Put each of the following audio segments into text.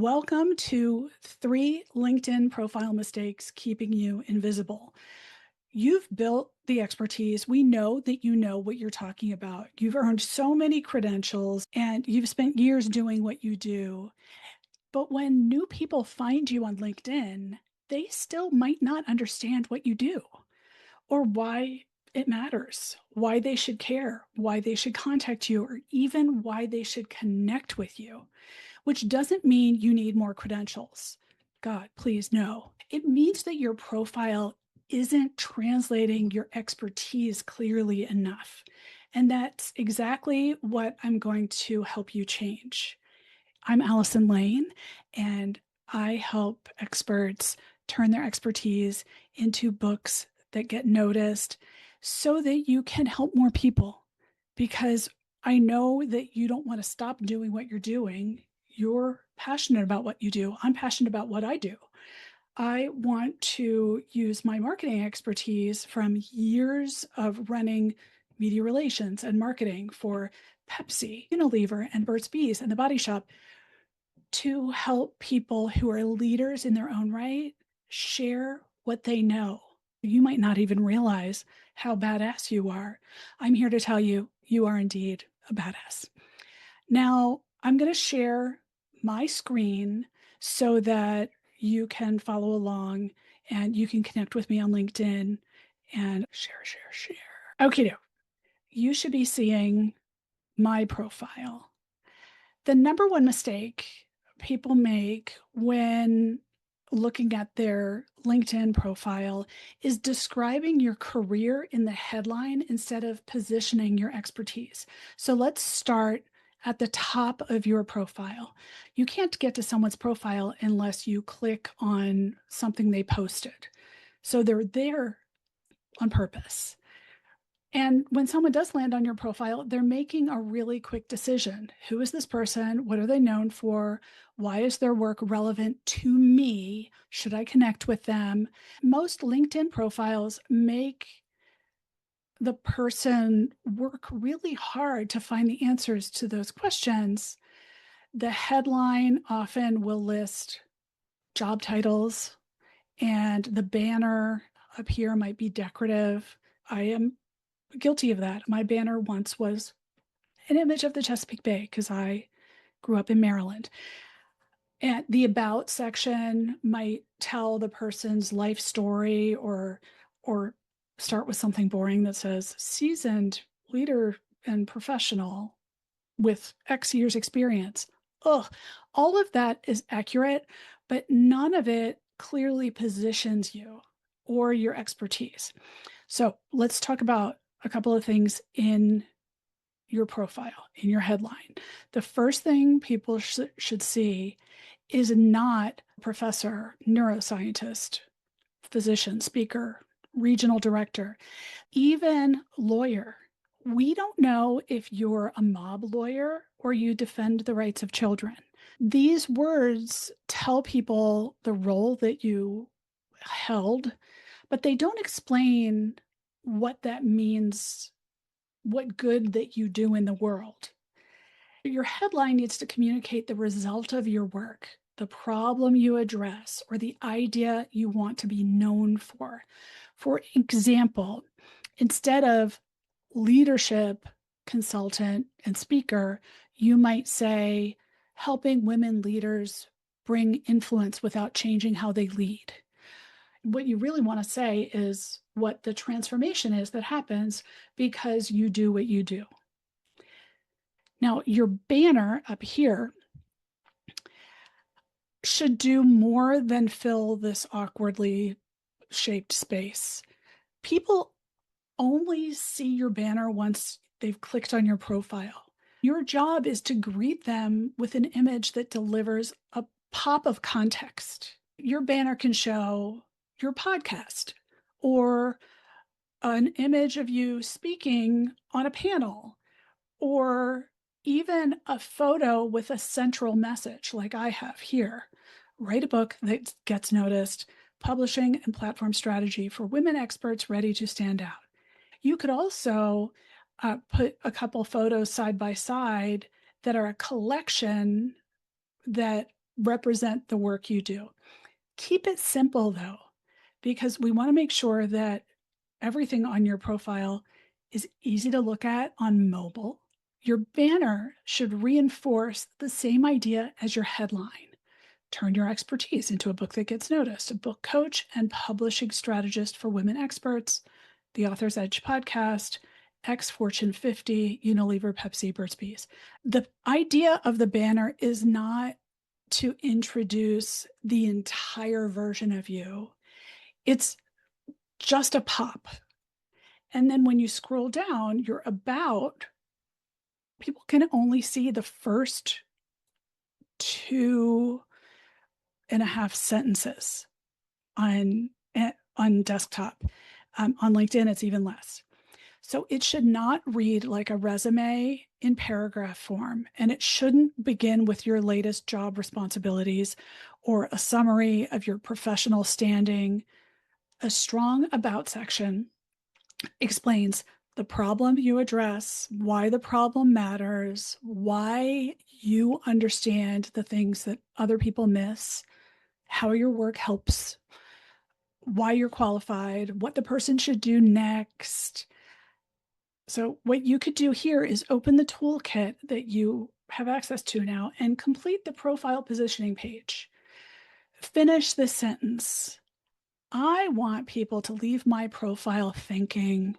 Welcome to 3 LinkedIn profile mistakes keeping you invisible. You've built the expertise. We know that you know what you're talking about. You've earned so many credentials and you've spent years doing what you do. But when new people find you on LinkedIn, they still might not understand what you do or why it matters, why they should care, why they should contact you, or even why they should connect with you, which doesn't mean you need more credentials. God, please, no. It means that your profile isn't translating your expertise clearly enough. And that's exactly what I'm going to help you change. I'm Allison Lane, and I help experts turn their expertise into books that get noticed so that you can help more people. Because I know that you don't want to stop doing what you're doing. You're passionate about what you do. I'm passionate about what I do. I want to use my marketing expertise from years of running media relations and marketing for Pepsi, Unilever, and Burt's Bees and The Body Shop to help people who are leaders in their own right share what they know. You might not even realize how badass you are. I'm here to tell you, you are indeed a badass. Now, I'm going to share my screen so that you can follow along and you can connect with me on LinkedIn and share. Okay, you should be seeing my profile. The number one mistake people make when looking at their LinkedIn profile is describing your career in the headline instead of positioning your expertise. So let's start at the top of your profile. You can't get to someone's profile unless you click on something they posted. So they're there on purpose. And when someone does land on your profile, they're making a really quick decision. Who is this person? What are they known for? Why is their work relevant to me? Should I connect with them? Most LinkedIn profiles make the person work really hard to find the answers to those questions. The headline often will list job titles, and the banner up here might be decorative. I am guilty of that. My banner once was an image of the Chesapeake Bay because I grew up in Maryland. And the about section might tell the person's life story or start with something boring that says seasoned leader and professional with X years experience. Ugh, all of that is accurate, but none of it clearly positions you or your expertise. So let's talk about a couple of things in your profile, in your headline. The first thing people should see is not professor, neuroscientist, physician, speaker, regional director, even lawyer. We don't know if you're a mob lawyer or you defend the rights of children. These words tell people the role that you held, but they don't explain what that means, what good that you do in the world. Your headline needs to communicate the result of your work, the problem you address, or the idea you want to be known for. For example, instead of leadership consultant and speaker, you might say, helping women leaders bring influence without changing how they lead. What you really want to say is what the transformation is that happens because you do what you do. Now, your banner up here should do more than fill this awkwardly shaped space. People only see your banner once they've clicked on your profile. Your job is to greet them with an image that delivers a pop of context. Your banner can show your podcast or an image of you speaking on a panel or even a photo with a central message like I have here. Write a book that gets noticed, publishing and platform strategy for women experts ready to stand out. You could also put a couple photos side by side that are a collection that represent the work you do. Keep it simple though, because we want to make sure that everything on your profile is easy to look at on mobile. Your banner should reinforce the same idea as your headline. Turn your expertise into a book that gets noticed, a book coach and publishing strategist for women experts, the Author's Edge podcast, ex Fortune 50, Unilever, Pepsi, Burt's Bees. The idea of the banner is not to introduce the entire version of you. It's just a pop. And then when you scroll down, your about, people can only see the first 2.5 sentences on desktop. On LinkedIn, it's even less. So it should not read like a resume in paragraph form, and it shouldn't begin with your latest job responsibilities or a summary of your professional standing. A strong about section explains the problem you address, why the problem matters, why you understand the things that other people miss, how your work helps, why you're qualified, what the person should do next. So what you could do here is open the toolkit that you have access to now and complete the profile positioning page. Finish this sentence. I want people to leave my profile thinking,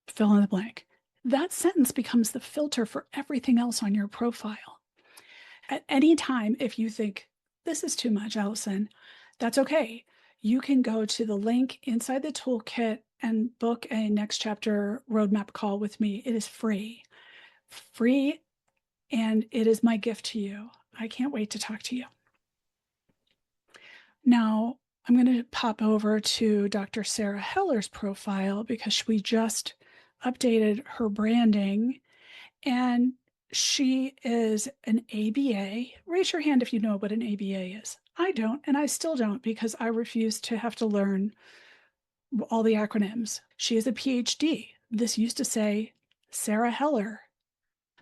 fill in the blank. That sentence becomes the filter for everything else on your profile. At any time, if you think, this is too much, Allison, that's okay. You can go to the link inside the toolkit and book a next chapter roadmap call with me. It is free, and it is my gift to you. I can't wait to talk to you. Now, I'm going to pop over to Dr. Sarah Heller's profile because we just updated her branding, and she is an ABA. Raise your hand if you know what an ABA is. I don't, and I still don't because I refuse to have to learn all the acronyms. She is a PhD. This used to say Sarah Heller.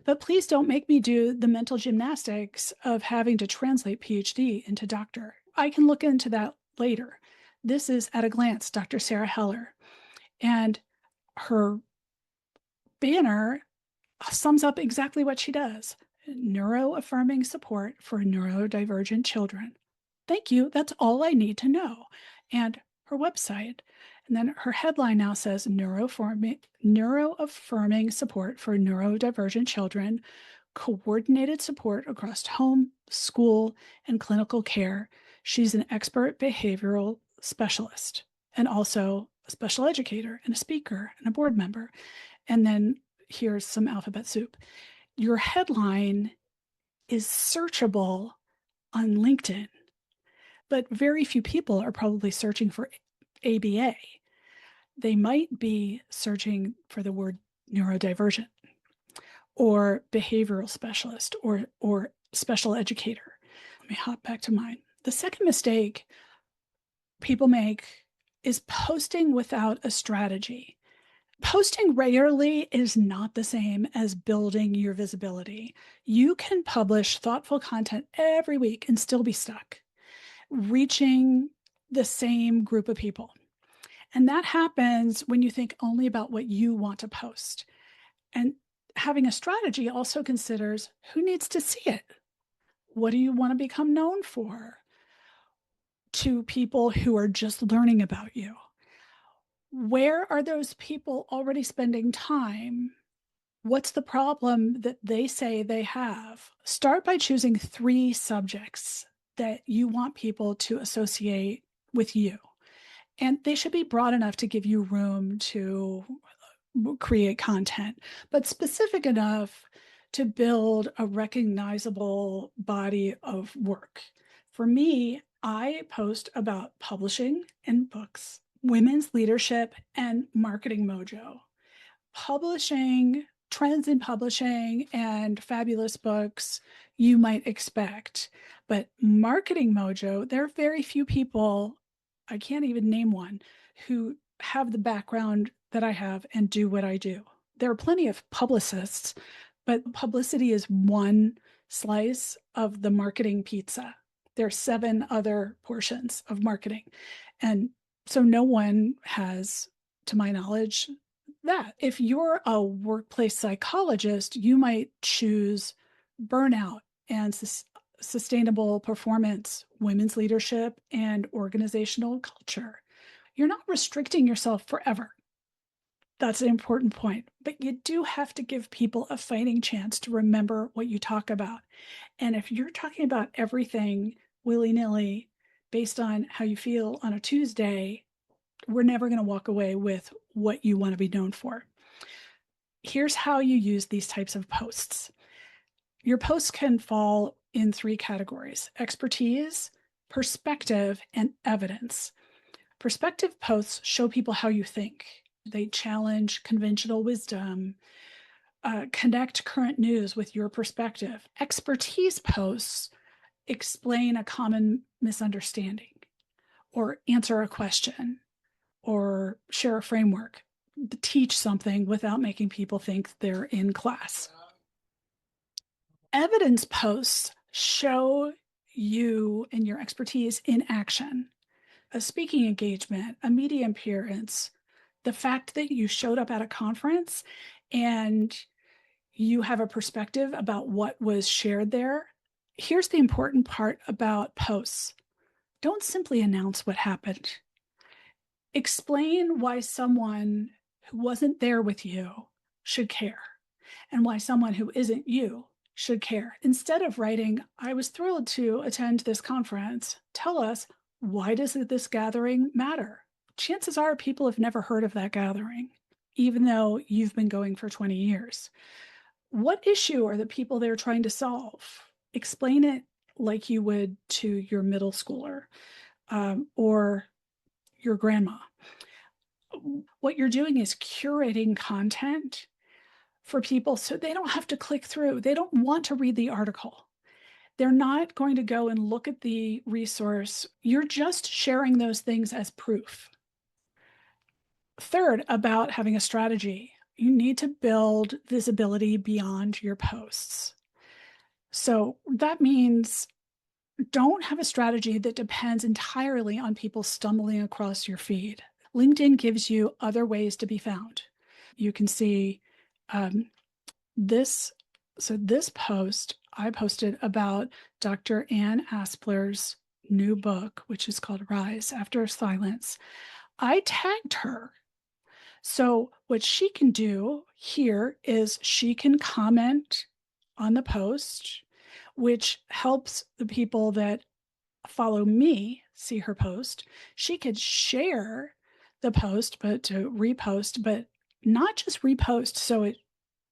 But please don't make me do the mental gymnastics of having to translate PhD into doctor. I can look into that later. This is at a glance, Dr. Sarah Heller. And her banner sums up exactly what she does. Neuro-affirming support for neurodivergent children. Thank you. That's all I need to know. And her website. And then her headline now says neuro-affirming support for neurodivergent children, coordinated support across home, school, and clinical care. She's an expert behavioral specialist and also a special educator and a speaker and a board member. And then here's some alphabet soup. Your headline is searchable on LinkedIn, but very few people are probably searching for ABA. They might be searching for the word neurodivergent or behavioral specialist or special educator. Let me hop back to mine. The second mistake people make is posting without a strategy. Posting regularly is not the same as building your visibility. You can publish thoughtful content every week and still be stuck, reaching the same group of people. And that happens when you think only about what you want to post. And having a strategy also considers who needs to see it. What do you want to become known for to people who are just learning about you? Where are those people already spending time? What's the problem that they say they have? Start by choosing 3 subjects that you want people to associate with you. And they should be broad enough to give you room to create content, but specific enough to build a recognizable body of work. For me, I post about publishing and books, women's leadership, and marketing mojo. Publishing, trends in publishing, and fabulous books you might expect. But marketing mojo, there are very few people, I can't even name one, who have the background that I have and do what I do. There are plenty of publicists, but publicity is one slice of the marketing pizza. There are 7 other portions of marketing. And so no one has, to my knowledge, that. If you're a workplace psychologist, you might choose burnout and sustainable performance, women's leadership, and organizational culture. You're not restricting yourself forever. That's an important point. But you do have to give people a fighting chance to remember what you talk about. And if you're talking about everything willy nilly based on how you feel on a Tuesday, we're never going to walk away with what you want to be known for. Here's how you use these types of posts. Your posts can fall in 3 categories: expertise, perspective, and evidence. Perspective posts show people how you think. They challenge conventional wisdom, connect current news with your perspective. Expertise posts explain a common misunderstanding, or answer a question, or share a framework, teach something without making people think they're in class. Evidence posts show you and your expertise in action. A speaking engagement, a media appearance, the fact that you showed up at a conference and you have a perspective about what was shared there. Here's the important part about posts. Don't simply announce what happened. Explain why someone who wasn't there with you should care, and why someone who isn't you should care. Instead of writing, I was thrilled to attend this conference, tell us, why does this gathering matter? Chances are people have never heard of that gathering, even though you've been going for 20 years. What issue are the people there trying to solve? Explain it like you would to your middle schooler or your grandma. What you're doing is curating content for people so they don't have to click through. They don't want to read the article. They're not going to go and look at the resource. You're just sharing those things as proof. Third, about having a strategy, you need to build visibility beyond your posts. So that means don't have a strategy that depends entirely on people stumbling across your feed. LinkedIn gives you other ways to be found. You can see this. So this post I posted about Dr. Ann Aspler's new book, which is called Rise After Silence. I tagged her. So what she can do here is she can comment on the post, which helps the people that follow me see her post. She could share the post, but to repost, but not just repost so it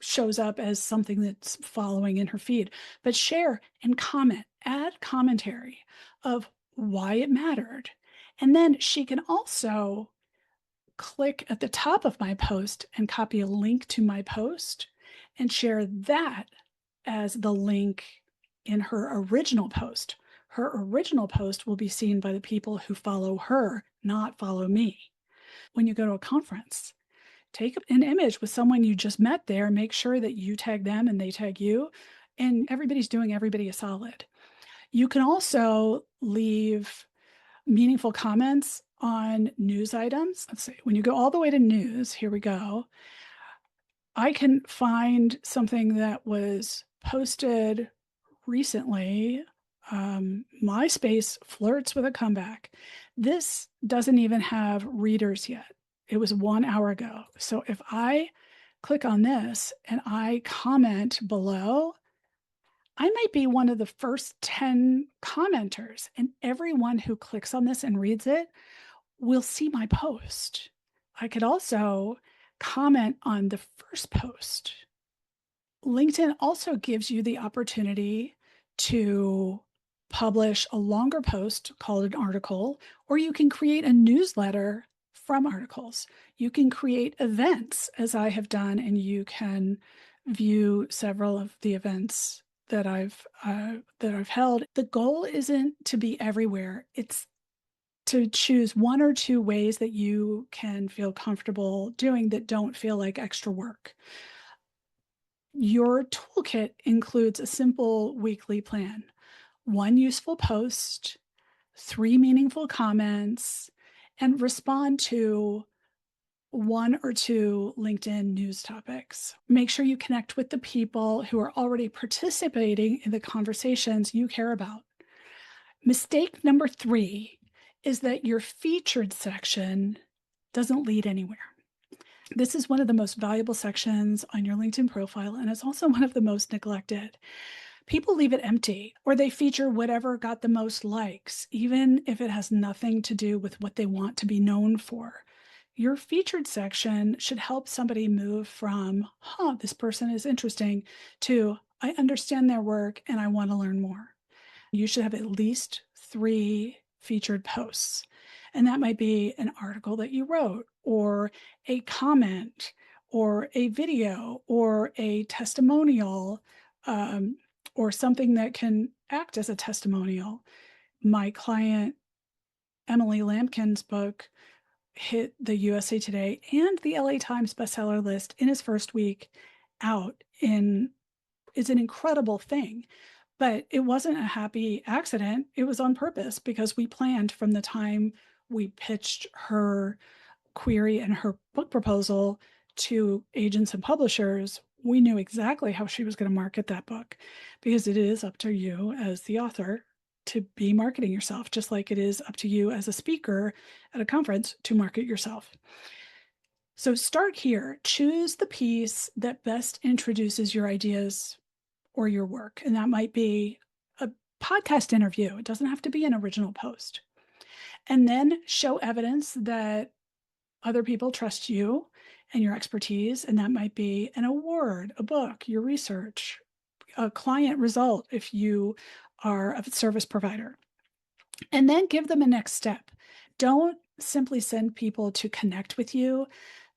shows up as something that's following in her feed, but share and comment, add commentary of why it mattered. And then she can also click at the top of my post and copy a link to my post and share that as the link in her original post. Her original post will be seen by the people who follow her, not follow me. When you go to a conference, take an image with someone you just met there, make sure that you tag them and they tag you, and everybody's doing everybody a solid. You can also leave meaningful comments on news items. Let's see, when you go all the way to news, here we go. I can find something that was posted recently. MySpace flirts with a comeback. This doesn't even have readers yet. It was 1 hour ago. So if I click on this and I comment below, I might be one of the first 10 commenters, and everyone who clicks on this and reads it will see my post. I could also comment on the first post. LinkedIn also gives you the opportunity to publish a longer post called an article, or you can create a newsletter from articles. You can create events, as I have done, and you can view several of the events that I've held. The goal isn't to be everywhere. It's to choose 1 or 2 ways that you can feel comfortable doing that don't feel like extra work. Your toolkit includes a simple weekly plan, one useful post, 3 meaningful comments, and respond to 1 or 2 LinkedIn news topics. Make sure you connect with the people who are already participating in the conversations you care about. Mistake number 3 is that your featured section doesn't lead anywhere. This is one of the most valuable sections on your LinkedIn profile, and it's also one of the most neglected. People leave it empty, or they feature whatever got the most likes, even if it has nothing to do with what they want to be known for. Your featured section should help somebody move from, this person is interesting, to, I understand their work and I want to learn more. You should have at least 3 featured posts. And that might be an article that you wrote, or a comment, or a video, or a testimonial, or something that can act as a testimonial. My client, Emily Lampkin's book, hit the USA Today and the LA Times bestseller list in his first week out. It's an incredible thing. But it wasn't a happy accident. It was on purpose because we planned from the time we pitched her query and her book proposal to agents and publishers. We knew exactly how she was going to market that book, because it is up to you as the author to be marketing yourself, just like it is up to you as a speaker at a conference to market yourself. So start here. Choose the piece that best introduces your ideas or your work. And that might be a podcast interview. It doesn't have to be an original post. And then show evidence that other people trust you and your expertise. And that might be an award, a book, your research, a client result if you are a service provider. And then give them a next step. Don't simply send people to connect with you.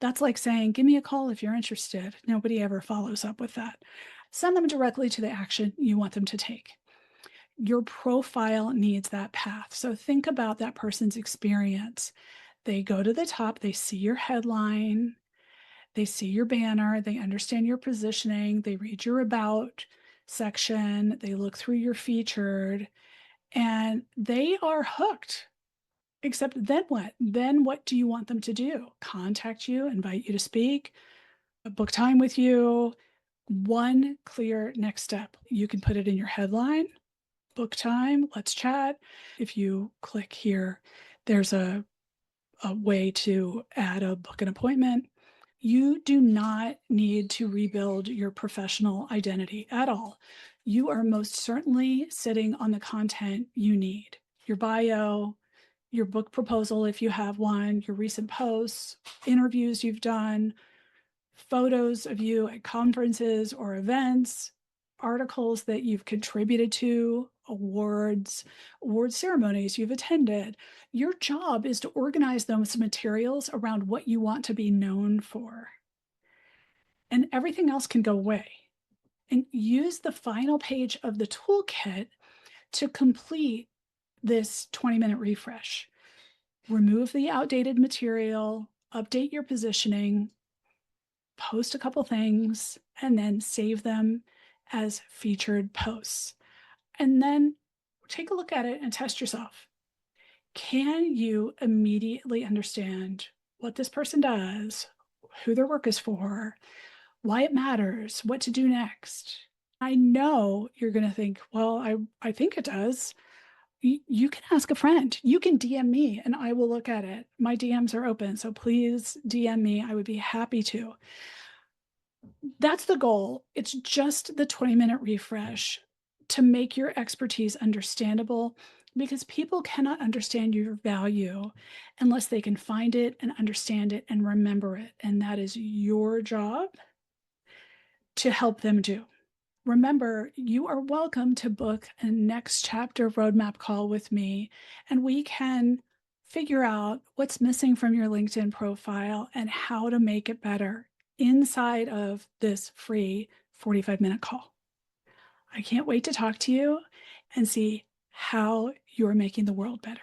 That's like saying, give me a call if you're interested. Nobody ever follows up with that. Send them directly to the action you want them to take. Your profile needs that path. So think about that person's experience. They go to the top, they see your headline, they see your banner, they understand your positioning, they read your about section, they look through your featured, and they are hooked. Except then what? Then what do you want them to do? Contact you, invite you to speak, book time with you. One clear next step. You can put it in your headline, book time, let's chat. If you click here, there's a way to add a book an appointment. You do not need to rebuild your professional identity at all. You are most certainly sitting on the content you need. Your bio, your book proposal, if you have one, your recent posts, interviews you've done, photos of you at conferences or events, articles that you've contributed to, awards, award ceremonies you've attended. Your job is to organize those materials around what you want to be known for. And everything else can go away. And use the final page of the toolkit to complete this 20-minute refresh. Remove the outdated material, update your positioning, post a couple things, and then save them as featured posts. And then take a look at it and test yourself. Can you immediately understand what this person does, who their work is for, why it matters, what to do next? I know you're going to think, well, I think it does. You can ask a friend. You can DM me and I will look at it. My DMs are open, so please DM me. I would be happy to. That's the goal. It's just the 20-minute refresh to make your expertise understandable, because people cannot understand your value unless they can find it and understand it and remember it. And that is your job to help them do. Remember, you are welcome to book a next chapter roadmap call with me, and we can figure out what's missing from your LinkedIn profile and how to make it better inside of this free 45-minute call. I can't wait to talk to you and see how you're making the world better.